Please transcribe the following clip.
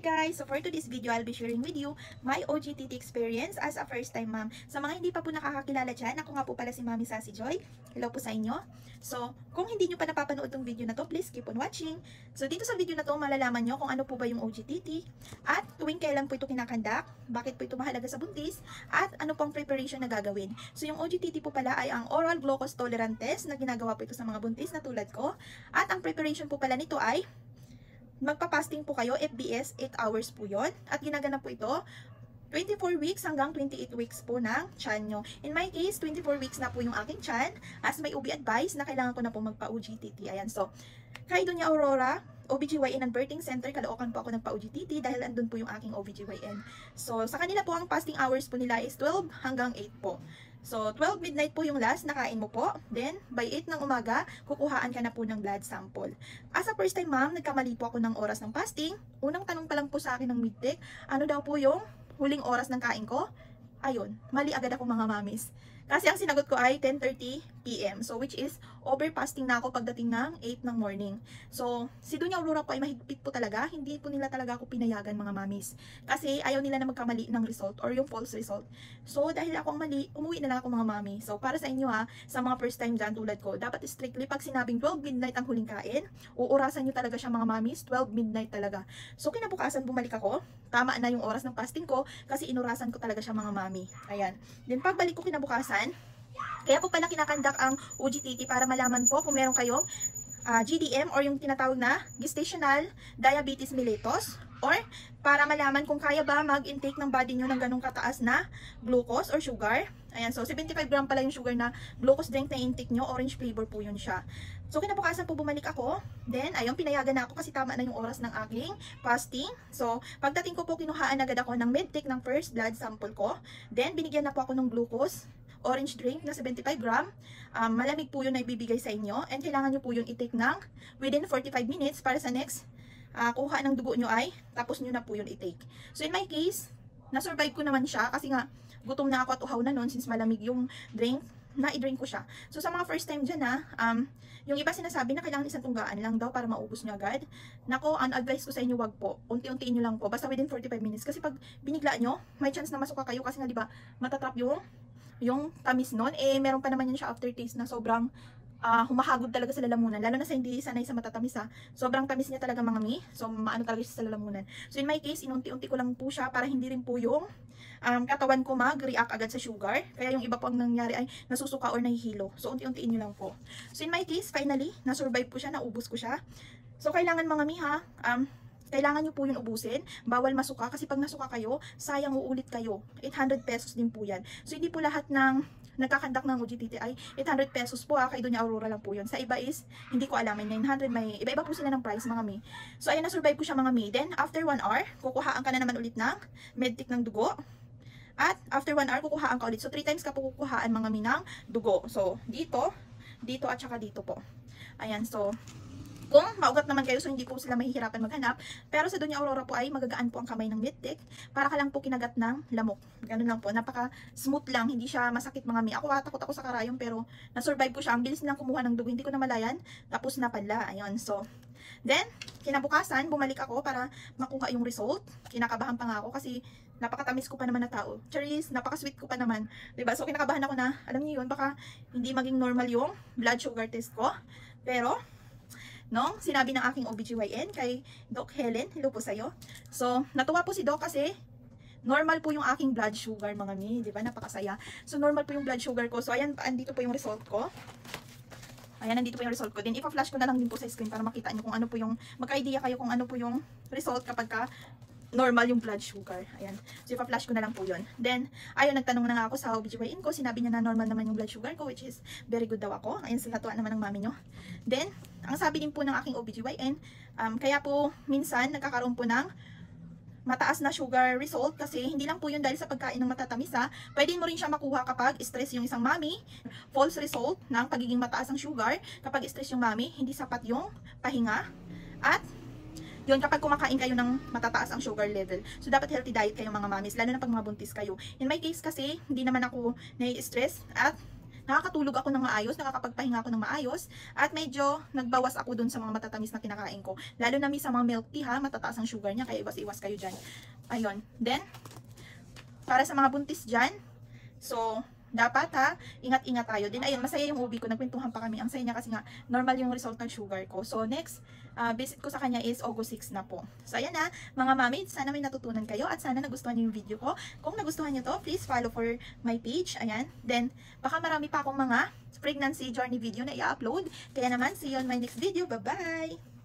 guys! So for today's video, I'll be sharing with you my OGTT experience as a first time mom. Sa mga hindi pa po nakakakilala dyan, ako nga po pala si Mami Sassy Joy. Hello po sa inyo. So kung hindi nyo pa napapanood tong video na to, please keep on watching. So dito sa video na to, malalaman nyo kung ano po ba yung OGTT at tuwing kailan po ito kinakandak, bakit po ito mahalaga sa buntis, at ano pang preparation na gagawin. So yung OGTT po pala ay ang Oral Glucose Tolerance Test na ginagawa po ito sa mga buntis na tulad ko. At ang preparation po pala nito ay magpa-fasting po kayo, FBS, 8 hours po yon. At ginaganap po ito 24 weeks hanggang 28 weeks po ng tiyan nyo. In my case, 24 weeks na po yung aking tiyan, as may OB advice na kailangan ko na po magpa-OGTT. Ayan, so, kay Doña Aurora, OBGYN and Birthing Center, Caloocan po ako nagpa-OGTT dahil andun po yung aking OBGYN. So, sa kanila po, ang fasting hours po nila is 12 hanggang 8 po. So, 12 midnight po yung last, nakain mo po. Then, by 8 ng umaga, kukuhaan ka na po ng blood sample. As a first time ma'am, nagkamali po ako ng oras ng fasting. Unang tanong pa lang po sa akin ng midtech, ano daw po yung huling oras ng kain ko? Ayun, mali agad ako mga mamis. Kasi ang sinagot ko ay 10:30 PM. So, which is, over fasting na ako pagdating ng 8 ng morning. So, si Doña Aurora po ay mahigpit po talaga. Hindi po nila talaga ako pinayagan mga mamis. Kasi ayaw nila na magkamali ng result or yung false result. So, dahil ako ang mali, umuwi na lang ako mga mami. So, para sa inyo ha, sa mga first time dyan tulad ko, dapat strictly pag sinabing 12 midnight ang huling kain, uurasan nyo talaga siya mga mamis, 12 midnight talaga. So, kinabukasan bumalik ako. Tama na yung oras ng fasting ko kasi inurasan ko talaga siya mga mami. Ayan. Then, pagbalik ko kinabukasan, kaya po pala kinakandak ang OGTT para malaman po kung meron kayong GDM or yung tinatawag na gestational diabetes mellitus, or para malaman kung kaya ba mag-intake ng body nyo ng ganong kataas na glucose or sugar. Ayan, so 75 gram pala yung sugar na glucose drink na intake nyo, orange flavor po yun siya. So kinabukasan po bumalik ako, then ayun, pinayagan na ako kasi tama na yung oras ng aking fasting. So pagdating ko po, kinuhaan agad ako ng medtech ng first blood sample ko, then binigyan na po ako ng glucose orange drink na 75 gram. Malamig po yun na ibibigay sa inyo, and kailangan nyo po yun i-take ng within 45 minutes para sa next kuha ng dugo nyo ay tapos nyo na po yun i-take. So in my case, na-survive ko naman siya kasi nga gutom na ako at uhaw na nun since malamig yung drink, na i-drink ko siya. So sa mga first time dyan yung iba sinasabi na kailangan isang tunggaan lang daw para maubos nyo agad. Nako, ang advice ko sa inyo, wag po. Unti-untiin nyo lang po. Basta within 45 minutes. Kasi pag binigla nyo, may chance na masuka kayo kasi nga diba, matatrap yung tamis nun. Eh, meron pa naman yun siya aftertaste na sobrang humahagod talaga sa lalamunan. Lalo na sa hindi sanay sa matatamis sobrang tamis niya talaga mga mi. So, maano talaga siya sa lalamunan. So, in my case, inunti-unti ko lang po siya para hindi rin po yung katawan ko mag-react agad sa sugar. Kaya yung iba po ang nangyari ay nasusuka or nahihilo. So, unti-untiin nyo lang po. So, in my case, finally, na-survive po siya, naubos ko siya. So, kailangan mga mi kailangan nyo po yun ubusin. Bawal masuka kasi pag nasuka kayo, sayang uulit kayo. 800 pesos din po yan. So, hindi po lahat ng nagkakandak ng OGTT ay 800 pesos po kay Doña Aurora lang po yun. Sa iba is, hindi ko alam, may 900, may iba-iba po sila ng price mga mi. So, ayun, na-survive ko siya mga mi. Then, after 1 hour, kukuhaan ka na naman ulit ng medtech ng dugo. At after 1 hour, kukuhaan ka ulit. So, 3 times ka po kukuhaan mga mi ng dugo. So, dito, at saka dito po. Ayan, so, kung maugat naman kayo, so hindi po sila mahihirapan maghanap. Pero sa Doña Aurora po ay magagaan po ang kamay ng medtech. Para ka lang po kinagat ng lamok. Ganun lang po. Napaka smooth lang. Hindi siya masakit mga mi. Ako takot ako sa karayom pero na-survive ko siya. Ang bilis nilang kumuha ng dugo. Hindi ko na malayan. Tapos napala. Ayun. So, then, kinabukasan, bumalik ako para makuha yung result. Kinakabahan pa nga ako kasi napakatamis ko pa naman na tao. Charis, napaka-sweet ko pa naman. Diba? So, kinakabahan ako na, alam niyo yun, baka hindi maging normal yung blood sugar test ko. Pero, no, sinabi ng aking OBGYN kay Doc Helen, hello po sa'yo. So, natuwa po si Doc kasi normal po yung aking blood sugar mga mi, di ba? Napakasaya. So, normal po yung blood sugar ko. So, ayan, andito po yung result ko. Ayan, nandito po yung result ko. Then, ipa-flash ko na lang din po sa screen para makita nyo kung ano po yung, magka-idea kayo kung ano po yung result kapag ka normal yung blood sugar. Ayan. So, ipa-flash ko na lang po yun. Then, ayun, nagtanong na nga ako sa OBGYN ko. Sinabi niya na normal naman yung blood sugar ko, which is very good daw ako. Ayan, sa natuwa naman ng mami nyo. Then, ang sabi din po ng aking OBGYN, kaya po minsan nagkakaroon po ng mataas na sugar result kasi hindi lang po yun dahil sa pagkain ng matatamis Pwede mo rin siya makuha kapag stress yung isang mami. False result ng pagiging mataas ang sugar kapag stress yung mami, hindi sapat yung pahinga. At yun, kapag kumakain kayo ng matataas ang sugar level. So, dapat healthy diet kayo mga mamis, lalo na pag mga buntis kayo. In my case kasi, hindi naman ako nai-stress at nakakatulog ako ng maayos, nakakapagpahinga ako ng maayos, at medyo nagbawas ako dun sa mga matatamis na kinakain ko. Lalo na sa mga milk tea ha, matataas ang sugar niya, kaya iwas-iwas kayo dyan. Ayun. Then, para sa mga buntis dyan, so, dapat ha, ingat-ingat tayo din. Ayun, masaya yung ubi ko, nagkwentuhan pa kami. Ang saya niya kasi nga, normal yung result ng sugar ko. So, next visit ko sa kanya is August 6 na po. So, ayan na, mga mami, sana may natutunan kayo at sana nagustuhan niyo yung video ko. Kung nagustuhan niyo to, please follow for my page. Ayan. Then, baka marami pa akong mga pregnancy journey video na i-upload. Kaya naman, see you on my next video. Bye-bye!